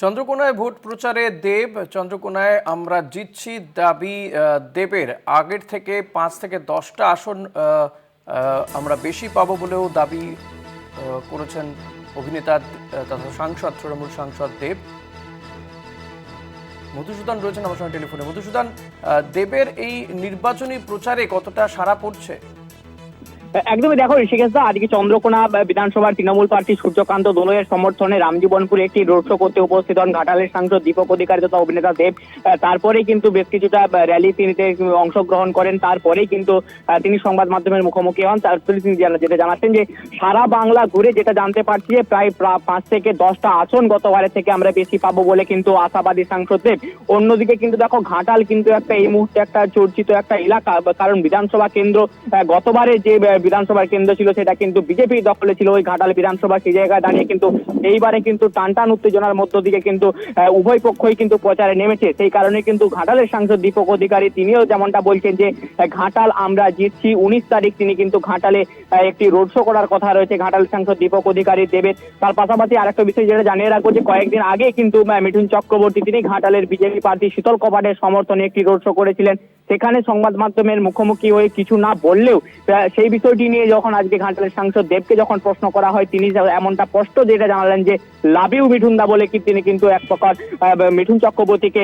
চন্দ্রকোনায় vote প্রচারে চন্দ্রকোনায় আমরা জিতছি দাবি দেবের। আগের থেকে 5 থেকে 10টা আসন আমরা বেশি পাবো বলেও দাবি করেছেন অভিনেতা তথা সাংসদ, তৃণমূল সাংসদ দেব। মধুসূদন রয়েছেন আমার সঙ্গে টেলিফোনে। মধুসূদন, দেবের এই নির্বাচনী প্রচারে কতটা সাড়া পড়ছে? একদমই দেখো ঋষিকেশদা, আজকে চন্দ্রকোনা বিধানসভার তৃণমূল প্রার্থী সূর্যকান্ত দোলয়ের সমর্থনে রামজীবনপুরে একটি রোড শো করতে উপস্থিত হন ঘাটালের সাংসদ দীপক অধিকারী তথা অভিনেতা দেব। তারপরেই কিন্তু বেশ কিছুটা র্যালি তিনি অংশগ্রহণ করেন। তারপরেই কিন্তু তিনি সংবাদ মাধ্যমের মুখোমুখি হন। তারপরে তিনি যেটা জানাচ্ছেন যে সারা বাংলা ঘুরে যেটা জানতে পারছি যে প্রায় 5 থেকে 10টা আসন গতবারের থেকে আমরা বেশি পাবো বলে কিন্তু আশাবাদী সাংসদ দেব। অন্যদিকে কিন্তু দেখো ঘাটাল কিন্তু একটা এই মুহূর্তে একটা চর্চিত একটা এলাকা, কারণ বিধানসভা কেন্দ্র গতবারে যে বিধানসভার কেন্দ্র ছিল সেটা কিন্তু বিজেপি দখলে ছিল ওই ঘাটাল বিধানসভা। সেই জায়গায় দাঁড়িয়ে কিন্তু এইবারে কিন্তু টানটান উত্তেজনার মধ্য দিকে কিন্তু উভয় পক্ষই কিন্তু প্রচারে নেমেছে। সেই কারণে কিন্তু ঘাটালের সাংসদ দীপক অধিকারী তিনিও যেমনটা বলছেন যে ঘাটাল আমরা জিতছি। 19 তারিখ তিনি কিন্তু ঘাটালে একটি রোড শো করার কথা রয়েছে ঘাটাল সাংসদ দীপক অধিকারী দেবের। তার পাশাপাশি আরেকটা বিষয় যেটা জানিয়ে রাখবো যে কয়েকদিন আগে কিন্তু মিঠুন চক্রবর্তী তিনি ঘাটালের বিজেপি প্রার্থী শীতল কপাটের সমর্থনে একটি রোড শো করেছিলেন। সেখানে সংবাদ মাধ্যমের মুখোমুখি হয়ে কিছু না বললেও সেই বিষয়টি নিয়ে যখন আজকে ঘাটালের সাংসদ দেবকে যখন প্রশ্ন করা হয় তিনি এমনটা স্পষ্ট যেটা জানালেন যে লাভ ইউ মিঠুন দা বলে কি তিনি কিন্তু এক প্রকার মিঠুন চক্রবর্তীকে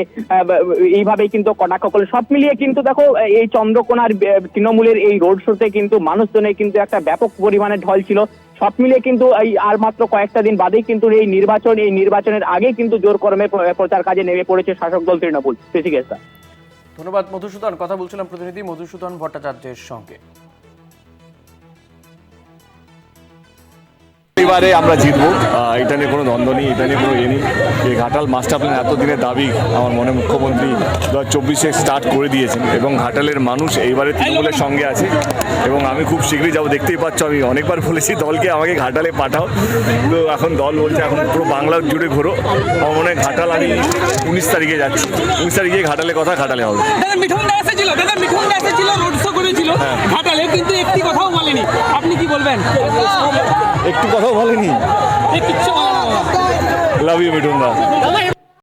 এইভাবেই কিন্তু কটাক্ষ করলেন। সব মিলিয়ে কিন্তু দেখো এই চন্দ্রকোনার তৃণমূলের এই রোড শোতে কিন্তু মানুষজনের কিন্তু একটা ব্যাপক পরিমাণে ঢল ছিল। সব মিলিয়ে কিন্তু এই আর মাত্র কয়েকটা দিন বাদেই কিন্তু এই নির্বাচনের আগে কিন্তু জোর কর্মে প্রচার কাজে নেমে পড়েছে শাসক দল তৃণমূল। ঋষিকেশদা। ধন্যবাদ মধুসূদন। কথা বলছিলাম প্রতিনিধি মধুসূদন ভট্টাচার্যের সঙ্গে। এবারে আমরা জিতবো, এটা নিয়ে কোনো দ্বন্দ্ব নেই, এটা নিয়ে কোনো নেই। এই ঘাটাল মাস্টার প্ল্যান এতদিনের দাবি আমার মনে মুখ্যমন্ত্রী 2024-এ স্টার্ট করে দিয়েছেন এবং ঘাটালের মানুষ এইবারে তৃণমূলের সঙ্গে আছে এবং আমি খুব শীঘ্রই যাবো। দেখতেই পাচ্ছ আমি অনেকবার বলেছি দলকে আমাকে ঘাটালে পাঠাও, কিন্তু এখন দল বলছে এখন পুরো বাংলা জুড়ে ঘোরো। আমার মনে হয় ঘাটাল আমি 19 তারিখে যাচ্ছি। 19 তারিখে ঘাটালে কথা ঘাটালে হবে। ঘাটালে কিন্তু একটি কথাও বলেনি, আপনি কি বলবেন? একটু কথাও বলেনি। Love you Mithun the.